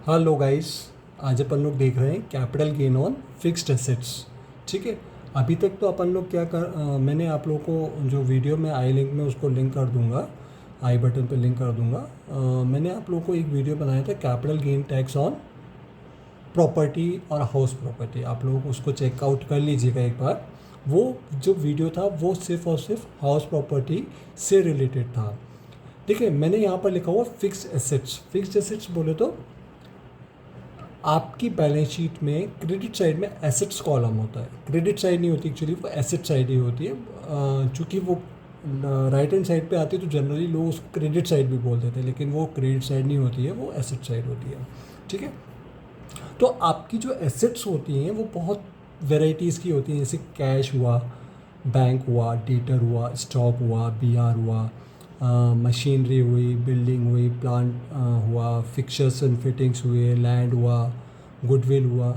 Hello guys. आज अपन लोग देख रहे हैं capital gain on fixed assets. ठीक है। अभी तक तो अपन लोग मैंने आप लोगों को जो वीडियो में आई लिंक में उसको लिंक कर दूंगा, आई बटन पे लिंक कर दूंगा। मैंने आप लोगों को एक वीडियो बनाया था capital gain tax on property और हाउस प्रॉपर्टी। आप लोग उसको चेकआउट कर लीजिएगा एक बार। वो जो वीडियो था वो सिर्फ और सिर्फ हाउस प्रॉपर्टी से रिलेटेड था। देखिए, मैंने यहाँ पर लिखा हुआ फिक्स्ड एसेट्स। फिक्स्ड एसेट्स बोले तो आपकी बैलेंस शीट में क्रेडिट साइड में एसेट्स कॉलम होता है। क्रेडिट साइड नहीं होती एक्चुअली, वो एसेट साइड ही होती है। चूँकि वो राइट हैंड साइड पे आती है तो जनरली लोग उसको क्रेडिट साइड भी बोल देते हैं, लेकिन वो क्रेडिट साइड नहीं होती है, वो एसेट साइड होती है। ठीक है। तो आपकी जो एसेट्स होती हैं वो बहुत वेराइटीज़ की होती हैं, जैसे कैश हुआ, बैंक हुआ, डेटर हुआ, स्टॉक हुआ, बीआर हुआ, मशीनरी हुई, बिल्डिंग हुई, प्लांट हुआ, फिक्चर्स एंड फिटिंग्स हुए, लैंड हुआ, गुडविल हुआ।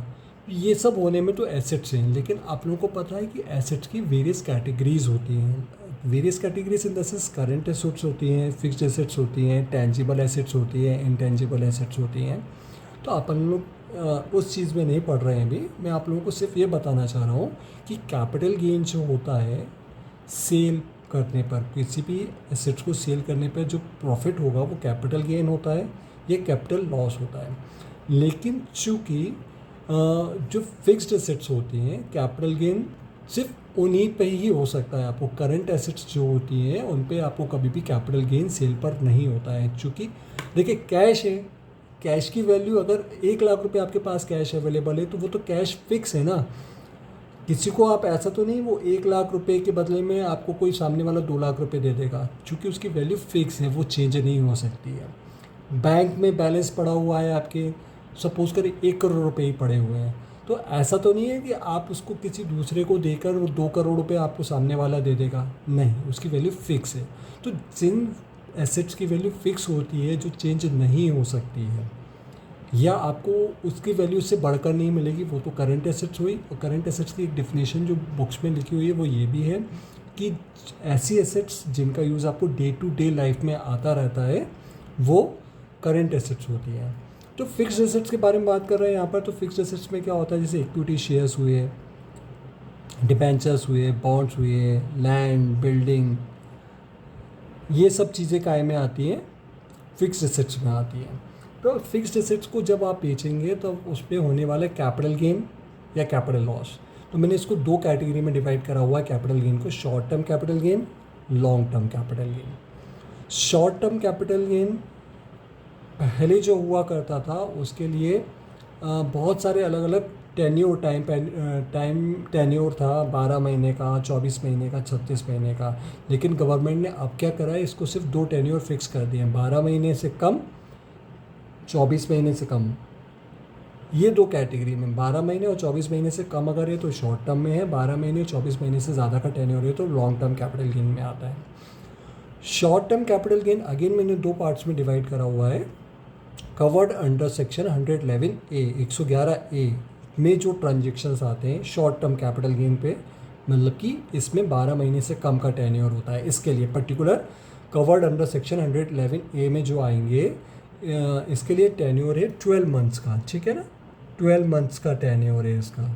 ये सब होने में तो एसेट्स हैं, लेकिन आप लोगों को पता है कि एसेट्स की वेरियस कैटेगरीज होती हैं। Various categories in the sense current assets होती हैं, फिक्स्ड एसेट्स होती हैं, टेंजिबल एसेट्स होती हैं, इनटेंजिबल एसेट्स होती हैं। तो अपन लोग उस चीज़ में नहीं पढ़ रहे हैं अभी। मैं आप लोगों को सिर्फ ये बताना चाह रहा हूँ कि कैपिटल गेन जो होता है सेल करने पर, किसी भी एसेट्स को सेल करने पर जो प्रॉफिट होगा वो कैपिटल गेन होता है, ये कैपिटल लॉस होता है। लेकिन चूँकि जो फिक्स्ड एसेट्स होती हैं, कैपिटल गेन सिर्फ उन्हीं पे ही हो सकता है। आपको करंट एसेट्स जो होती हैं उन पे आपको कभी भी कैपिटल गेन सेल पर नहीं होता है। चूँकि देखिए, कैश है, कैश की वैल्यू अगर 1 लाख रुपए आपके पास कैश अवेलेबल है तो वो तो कैश फिक्स है ना। किसी को आप ऐसा तो नहीं वो 1 लाख रुपए के बदले में आपको कोई सामने वाला 2 लाख रुपए दे देगा, क्योंकि उसकी वैल्यू फिक्स है, वो चेंज नहीं हो सकती है। बैंक में बैलेंस पड़ा हुआ है आपके, सपोज करें 1 करोड़ रुपए ही पड़े हुए हैं, तो ऐसा तो नहीं है कि आप उसको किसी दूसरे को देकर वो 2 करोड़ रुपए आपको सामने वाला दे देगा, नहीं, उसकी वैल्यू फिक्स है। तो जिन एसेट्स की वैल्यू फिक्स होती है, जो चेंज नहीं हो सकती है या आपको उसकी वैल्यू से बढ़कर नहीं मिलेगी, वो तो करंट एसेट्स हुई। और करंट एसेट्स की एक डिफिनेशन जो बुक्स में लिखी हुई है वो ये भी है कि ऐसी एसेट्स जिनका यूज़ आपको डे टू डे लाइफ में आता रहता है वो करंट एसेट्स होती हैं। तो फिक्स्ड एसेट्स के बारे में बात कर रहे हैं यहाँ पर। तो फिक्स्ड एसेट्स में क्या होता है, जैसे इक्विटी शेयर्स हुए, डिबेंचर्स हुए, बॉन्ड्स हुए, लैंड, बिल्डिंग, ये सब चीज़ें काय में आती हैं, फिक्स्ड एसेट्स में आती हैं। तो फिक्स्ड एसेट्स को जब आप बेचेंगे तो उस पर होने वाला कैपिटल गेन या कैपिटल लॉस, तो मैंने इसको 2 कैटेगरी में डिवाइड करा हुआ है कैपिटल गेन को, short term capital gain, long term capital gain. Short term capital gain पहले जो हुआ करता था उसके लिए बहुत सारे अलग अलग टाइम टेन्योर था, 12 महीने का, 24 महीने का, 36 महीने का। लेकिन गवर्नमेंट ने अब क्या करा है, इसको सिर्फ 2 टेन्योर फिक्स कर दिए हैं, 12 महीने से कम, 24 महीने से कम। ये 2 कैटेगरी में, 12 महीने और 24 महीने से कम अगर है तो शॉर्ट टर्म में है, 12 महीने और 24 महीने से ज़्यादा का टेन्योर है तो लॉन्ग टर्म कैपिटल गेन में आता है। Short term capital gain again मैंने 2 पार्ट्स में डिवाइड करा हुआ है। Covered under section 111A 111A में जो ट्रांजेक्शन्स आते हैं शॉर्ट टर्म कैपिटल गेन पे, मतलब कि इसमें 12 महीने से कम का टेन्योर होता है, इसके लिए particular covered under section 111A में जो आएंगे, इसके लिए टेन्योर है 12 मंथ्स का। ठीक है ना, 12 मंथ्स का टेन्योर है इसका।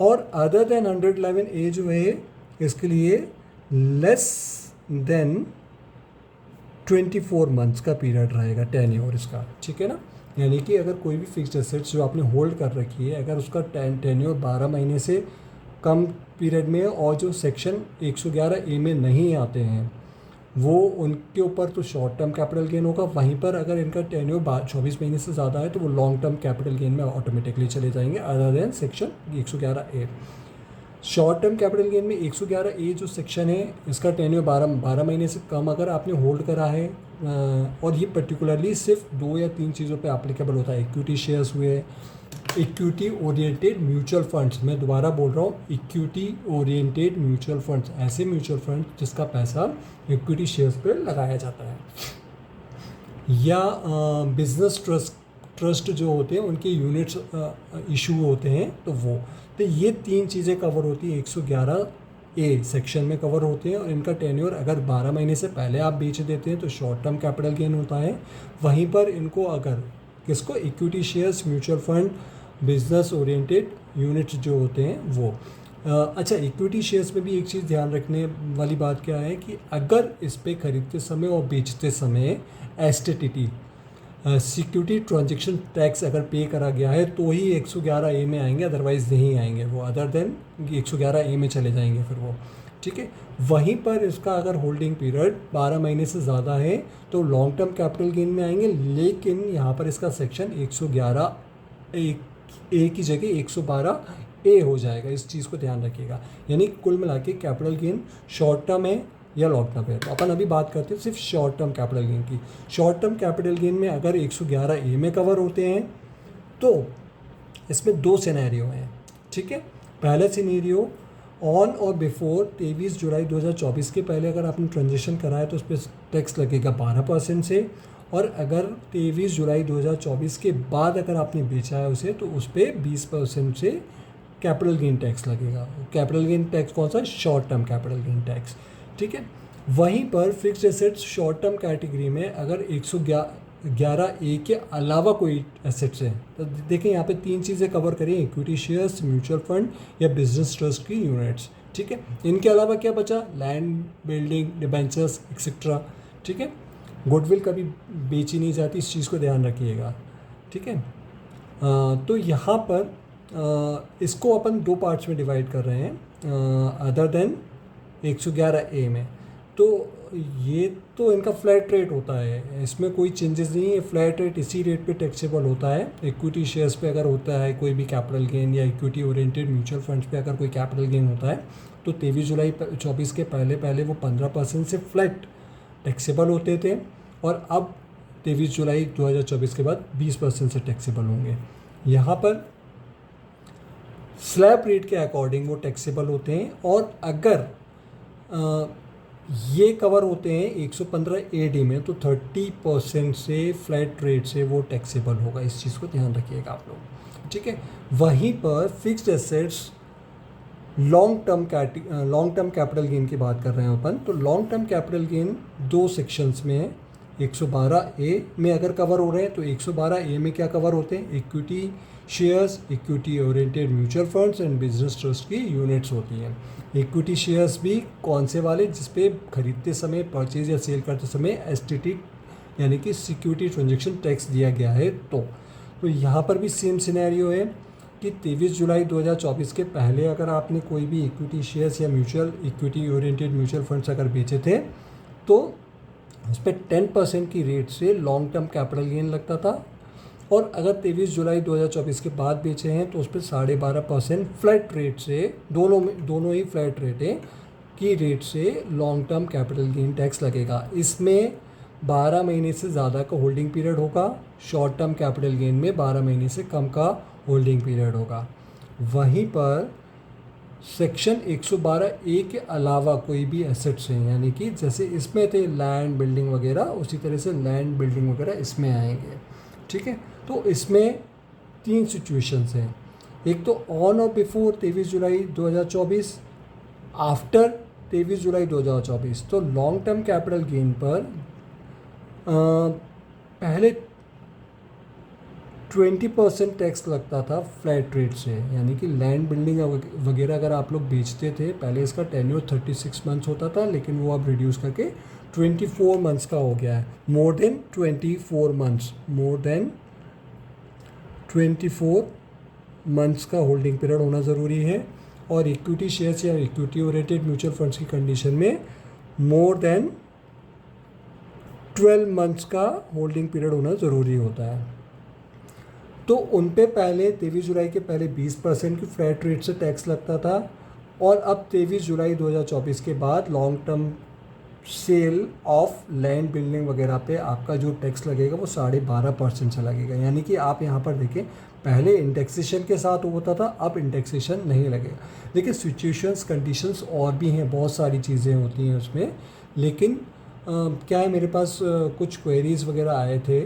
और अदर देन 111A जो है इसके लिए लेस देन 24 मंथ्स का पीरियड रहेगा टेन्योर इसका। ठीक है ना, यानी कि अगर कोई भी फिक्स्ड एसेट्स जो आपने होल्ड कर रखी है, अगर उसका टेन्योर 12 महीने से कम पीरियड में और जो सेक्शन 111A में नहीं आते हैं वो, उनके ऊपर तो शॉर्ट टर्म कैपिटल गेन होगा। वहीं पर अगर इनका टेन्योर 24 महीने से ज़्यादा है तो वो लॉन्ग टर्म कैपिटल गेन में ऑटोमेटिकली चले जाएंगे, other than section 111A। Short term capital gain में 111A जो सेक्शन है इसका टेन्योर 12 महीने से कम अगर आपने होल्ड करा है, और ये पर्टिकुलरली सिर्फ 2 या 3 चीज़ों पे एप्लीकेबल होता है। इक्विटी शेयर्स हुए, इक्विटी ओरिएंटेड म्यूचुअल फंड्स, मैं दोबारा बोल रहा हूँ, इक्विटी ओरिएंटेड म्यूचुअल फंड्स, ऐसे म्यूचुअल फंड जिसका पैसा इक्विटी शेयर्स पे लगाया जाता है, या बिजनेस ट्रस्ट जो होते हैं उनके यूनिट्स इशू होते हैं, तो ये 3 चीज़ें कवर होती हैं 111A सेक्शन में कवर होते हैं। और इनका टेन्योर अगर 12 महीने से पहले आप बेच देते हैं तो शॉर्ट टर्म कैपिटल गेन होता है। वहीं पर इनको अगर किसको? Equity shares, mutual fund, business oriented units जो होते हैं वो। अच्छा, इक्विटी शेयर्स में भी एक चीज़ ध्यान रखने वाली बात क्या है कि अगर इस पे खरीदते समय और बेचते समय एसटीटी सिक्योरिटी ट्रांजैक्शन टैक्स अगर पे करा गया है तो ही 111A में आएंगे, अदरवाइज़ नहीं आएंगे वो, अदर देन 111A में चले जाएंगे फिर वो, ठीक है। वहीं पर इसका अगर होल्डिंग पीरियड 12 महीने से ज़्यादा है तो लॉन्ग टर्म कैपिटल गेन में आएंगे, लेकिन यहाँ पर इसका सेक्शन 111A की जगह 112A हो जाएगा। इस चीज़ को ध्यान रखिएगा। यानी कुल मिला के कैपिटल गेन शॉर्ट टर्म है या लॉन्ग टर्म है। तो अपन अभी बात करते हैं सिर्फ शॉर्ट टर्म कैपिटल गेन की। शॉर्ट टर्म कैपिटल गेन में अगर 111A में कवर होते हैं तो इसमें 2 सिनेरियो हैं, ठीक है। पहला सिनेरियो, ऑन और बिफोर 23 जुलाई 2024 के पहले अगर आपने ट्रांजेक्शन करा है तो उस पर टैक्स लगेगा 12% से, और अगर 23 जुलाई 2024 के बाद अगर आपने बेचा है उसे तो उस पर 20% से कैपिटल गेन टैक्स लगेगा। कैपिटल गेन टैक्स कौन सा? Short term capital gain tax, ठीक है। वहीं पर fixed assets short term category में अगर 111A के अलावा कोई एसेट्स हैं तो देखें यहाँ पे 3 चीज़ें कवर करें, इक्विटी शेयर्स, म्यूचुअल फंड या बिजनेस ट्रस्ट की यूनिट्स, ठीक है। इनके अलावा क्या बचा? लैंड, बिल्डिंग, डिबेंचर्स एक्सेट्रा, ठीक है। गुडविल कभी बेची नहीं जाती, इस चीज़ को ध्यान रखिएगा, ठीक है। तो यहाँ पर इसको अपन 2 पार्ट्स में डिवाइड कर रहे हैं अदर देन 111A में। तो ये तो इनका फ्लैट रेट होता है, इसमें कोई चेंजेस नहीं है। फ्लैट रेट इसी रेट पे टैक्सेबल होता है। इक्विटी शेयर्स पे अगर होता है कोई भी कैपिटल गेन या इक्विटी ओरिएंटेड म्यूचुअल फंड्स पे अगर कोई कैपिटल गेन होता है तो 23 जुलाई 24 के पहले वो 15% से फ्लैट टैक्सेबल होते थे, और अब 23 जुलाई 2024 के बाद 20% से टैक्सेबल होंगे। यहाँ पर स्लैब रेट के अकॉर्डिंग वो टैक्सेबल होते हैं, और अगर ये कवर होते हैं 115AD में तो 30% से फ्लैट रेट से वो टैक्सेबल होगा। इस चीज़ को ध्यान रखिएगा आप लोग, ठीक है। वहीं पर fixed assets long term capital gain की बात कर रहे हैं अपन, तो long term capital gain 2 sections में है। 112A में अगर कवर हो रहे हैं तो 112A में क्या कवर होते हैं? Equity shares, equity oriented mutual funds and business trust की यूनिट्स होती हैं। इक्विटी शेयर्स भी कौन से वाले? जिस पे खरीदते समय, परचेज या सेल करते समय एसटीटी यानी कि सिक्योरिटी ट्रांजैक्शन टैक्स दिया गया है। तो यहाँ पर भी सेम सिनेरियो है कि 23 जुलाई 2024 के पहले अगर आपने कोई भी इक्विटी शेयर्स या इक्विटी ओरिएंटेड म्यूचुअल फंड्स अगर बेचे थे तो उस पर 10% की रेट से लॉन्ग टर्म कैपिटल गेन लगता था, और अगर 23 जुलाई 2024 के बाद बेचे हैं तो उस पर 12.5% फ्लैट रेट से, दोनों ही फ्लैट रेट है की रेट से long term capital gain tax लगेगा। इसमें 12 महीने से ज़्यादा का होल्डिंग पीरियड होगा, शॉर्ट टर्म कैपिटल गेन में 12 महीने से कम का होल्डिंग पीरियड होगा। वहीं पर सेक्शन 112A के अलावा कोई भी एसेट्स हैं, यानी कि जैसे इसमें थे लैंड, बिल्डिंग वगैरह, उसी तरह से लैंड, बिल्डिंग वगैरह इसमें आएंगे, ठीक है। तो इसमें 3 सिचुएशंस हैं। एक तो ऑन और बिफोर 23 जुलाई 2024, आफ्टर 23 जुलाई 2024। तो लॉन्ग टर्म कैपिटल गेन पर पहले 20% टैक्स लगता था फ्लैट रेट से, यानी कि लैंड, बिल्डिंग वगैरह अगर आप लोग बेचते थे, पहले इसका टेन्योर 36 मंथ्स होता था, लेकिन वो अब रिड्यूस करके 24 मंथ्स का हो गया है। मोर देन 24 मंथ्स का होल्डिंग पीरियड होना ज़रूरी है, और इक्विटी शेयर्स या इक्विटी ओरिएंटेड म्यूचुअल फंड्स की कंडीशन में मोर देन 12 मंथ्स का होल्डिंग पीरियड होना ज़रूरी होता है। तो उन पे पहले 23 जुलाई के पहले 20% की फ्लैट रेट से टैक्स लगता था, और अब 23 जुलाई 2024 के बाद long term sale of land, building वगैरह पे आपका जो टैक्स लगेगा वो 12.5% से लगेगा। यानी कि आप यहाँ पर देखें, पहले इंडेक्सेशन के साथ होता था, अब इंडेक्सेशन नहीं लगेगा। देखिए सिचुएशंस, कंडीशंस और भी हैं, बहुत सारी चीज़ें होती हैं उसमें, लेकिन क्या है, मेरे पास कुछ क्वेरीज़ वगैरह आए थे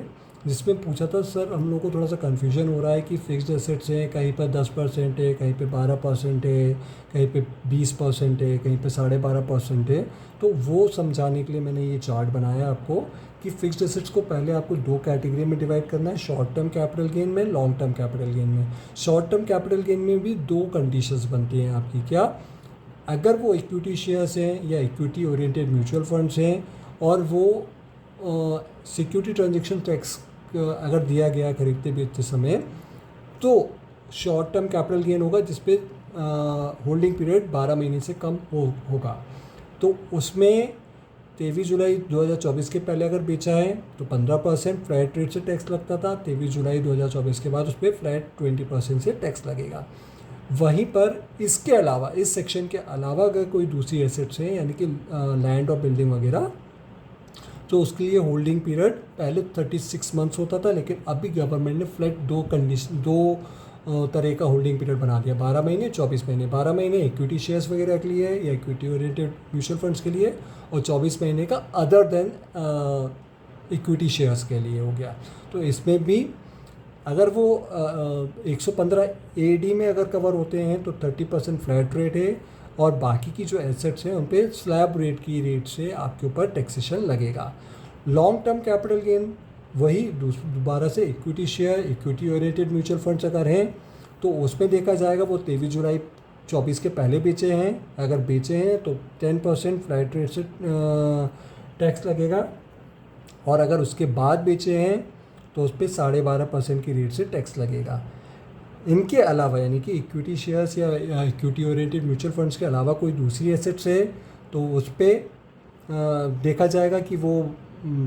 जिसमें पूछा था सर हम लोग को थोड़ा सा कन्फ्यूजन हो रहा है कि फिक्स्ड एसेट्स हैं, कहीं पर 10% है, कहीं पे 12% है, कहीं पे 20% है, कहीं पे 12.5% है। तो वो समझाने के लिए मैंने ये चार्ट बनाया आपको कि फिक्स्ड एसेट्स को पहले आपको दो कैटेगरी में डिवाइड करना है, शॉर्ट टर्म कैपिटल गेन में, लॉन्ग टर्म कैपिटल गेन में। शॉर्ट टर्म कैपिटल गेन में भी दो कंडीशंस बनती हैं आपकी, क्या? अगर वो इक्विटी शेयर्स हैं या इक्विटी ओरिएंटेड म्यूचुअल फंड्स हैं और वो सिक्योरिटी ट्रांजैक्शन टैक्स अगर दिया गया खरीदते बेचते समय, तो शॉर्ट टर्म कैपिटल गेन होगा जिसपे होल्डिंग पीरियड 12 महीने से कम होगा। तो उसमें 23 जुलाई 2024 के पहले अगर बेचा है तो 15% फ्लैट रेट से टैक्स लगता था। 23 जुलाई 2024 के बाद उस पर फ्लैट 20% से टैक्स लगेगा। वहीं पर इसके अलावा, इस सेक्शन के अलावा अगर कोई दूसरी एसेट्स हैं यानी कि लैंड और बिल्डिंग वगैरह, तो उसके लिए होल्डिंग पीरियड पहले 36 मंथ्स होता था, लेकिन अभी गवर्नमेंट ने फ्लैट दो तरह का होल्डिंग पीरियड बना दिया, 12 महीने 24 महीने। 12 महीने इक्विटी शेयर्स वगैरह के लिए या इक्विटी ओरिएंटेड म्यूचुअल फंड्स के लिए, और 24 महीने का अदर देन इक्विटी शेयर्स के लिए हो गया। तो इसमें भी अगर वो 115 AD में अगर कवर होते हैं तो 30% फ्लैट रेट है, और बाकी की जो एसेट्स हैं उन पे स्लैब रेट की रेट से आपके ऊपर टैक्सेशन लगेगा। लॉन्ग टर्म कैपिटल गेन वही दोबारा से equity share, equity oriented mutual funds अगर हैं तो उसमें देखा जाएगा वो 23 जुलाई 24 के पहले बेचे हैं, अगर बेचे हैं तो 10% फ्लैट रेट से टैक्स लगेगा, और अगर उसके बाद बेचे हैं तो उस पर 12.5% की रेट से टैक्स लगेगा। इनके अलावा यानी कि इक्विटी शेयर्स या इक्विटी ओरिएंटेड म्यूचुअल फंड्स के अलावा कोई दूसरी एसेट्स है तो उस पर देखा जाएगा कि वो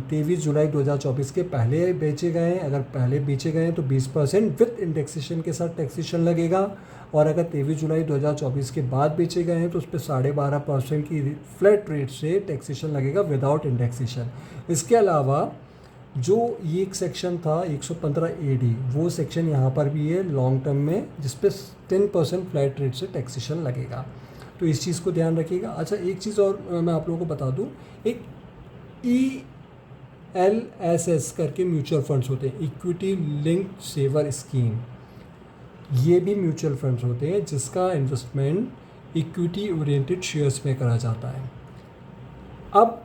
23 जुलाई 2024 के पहले बेचे गए हैं। अगर पहले बेचे गए हैं तो 20% विथ इंडेक्सेशन के साथ टैक्सेशन लगेगा, और अगर 23 जुलाई 2024 के बाद बेचे गए हैं तो उस पर 12.5% की फ्लैट रेट से टैक्सेशन लगेगा विदाउट इंडेक्सेशन। इसके अलावा जो ये एक सेक्शन था 115 AD, वो सेक्शन यहाँ पर भी है लॉन्ग टर्म में, जिस पे 10% फ्लैट रेट से टैक्सेशन लगेगा। तो इस चीज़ को ध्यान रखिएगा। अच्छा, एक चीज़ और मैं आप लोगों को बता दूँ, एक ELSS करके म्यूचुअल फंड्स होते हैं, इक्विटी लिंक्ड सेवर स्कीम। ये भी म्यूचुअल फंड्स होते हैं जिसका इन्वेस्टमेंट इक्विटी ओरिएंटेड शेयर्स में करा जाता है। अब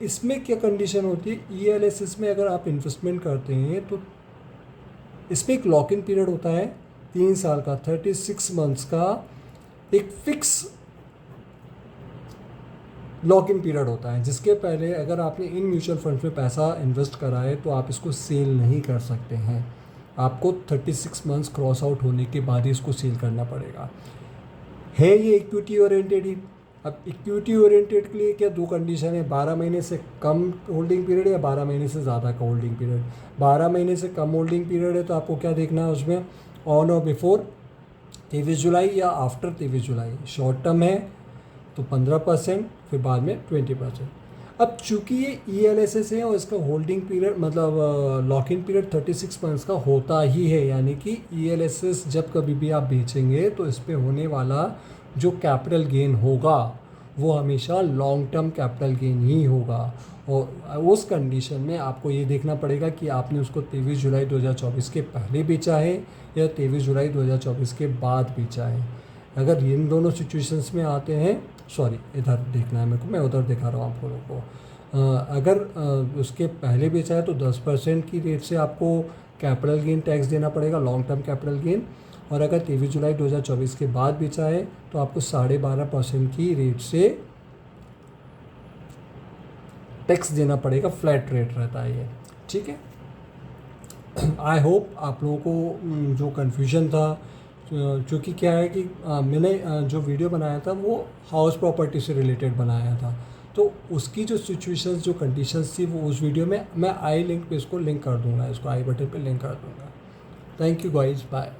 इसमें क्या कंडीशन होती है, ELSS में अगर आप इन्वेस्टमेंट करते हैं तो इसमें एक लॉक इन पीरियड होता है 3 साल का, 36 मंथ्स का एक फिक्स लॉक इन पीरियड होता है, जिसके पहले अगर आपने इन म्यूचुअल फंड्स में पैसा इन्वेस्ट करा है तो आप इसको सेल नहीं कर सकते हैं। आपको 36 मंथ्स क्रॉस आउट होने के बाद ही इसको सेल करना पड़ेगा। है ये इक्विटी ओरिएंटेड ही। अब इक्विटी ओरिएंटेड के लिए क्या दो कंडीशन है, 12 महीने से कम होल्डिंग पीरियड या 12 महीने से ज़्यादा का होल्डिंग पीरियड। 12 महीने से कम होल्डिंग पीरियड है तो आपको क्या देखना है उसमें, ऑन और बिफोर 23 जुलाई या आफ्टर 23 जुलाई। शॉर्ट टर्म है तो 15%, फिर बाद में 20%। अब चूंकि ये ELSS है और इसका होल्डिंग पीरियड मतलब लॉक इन पीरियड 36 मंथ्स का होता ही है, यानी कि ELSS जब कभी भी आप बेचेंगे तो इस पर होने वाला जो कैपिटल गेन होगा वो हमेशा लॉन्ग टर्म कैपिटल गेन ही होगा। और उस कंडीशन में आपको ये देखना पड़ेगा कि आपने उसको 23 जुलाई 2024 के पहले बेचा है या 23 जुलाई 2024 के बाद बेचा है। अगर इन दोनों सिचुएशंस में आते हैं, सॉरी इधर देखना है मेरे को, मैं उधर दिखा रहा हूँ आप लोगों को। अगर उसके पहले बेचा है तो 10% की रेट से आपको कैपिटल गेन टैक्स देना पड़ेगा, लॉन्ग टर्म कैपिटल गेन। और अगर 23 जुलाई 2024 के बाद बेचा है तो आपको 12.5% की रेट से टैक्स देना पड़ेगा, फ्लैट रेट रहता है ये, ठीक है। आई होप आप लोगों को जो कन्फ्यूजन था, क्योंकि क्या है कि मैंने जो वीडियो बनाया था वो हाउस प्रॉपर्टी से रिलेटेड बनाया था, तो उसकी जो सिचुएशंस जो कंडीशंस थी वो उस वीडियो में मैं आई लिंक पे इसको लिंक कर दूंगा, इसको आई बटन पे लिंक कर दूंगा। Thank you guys, bye.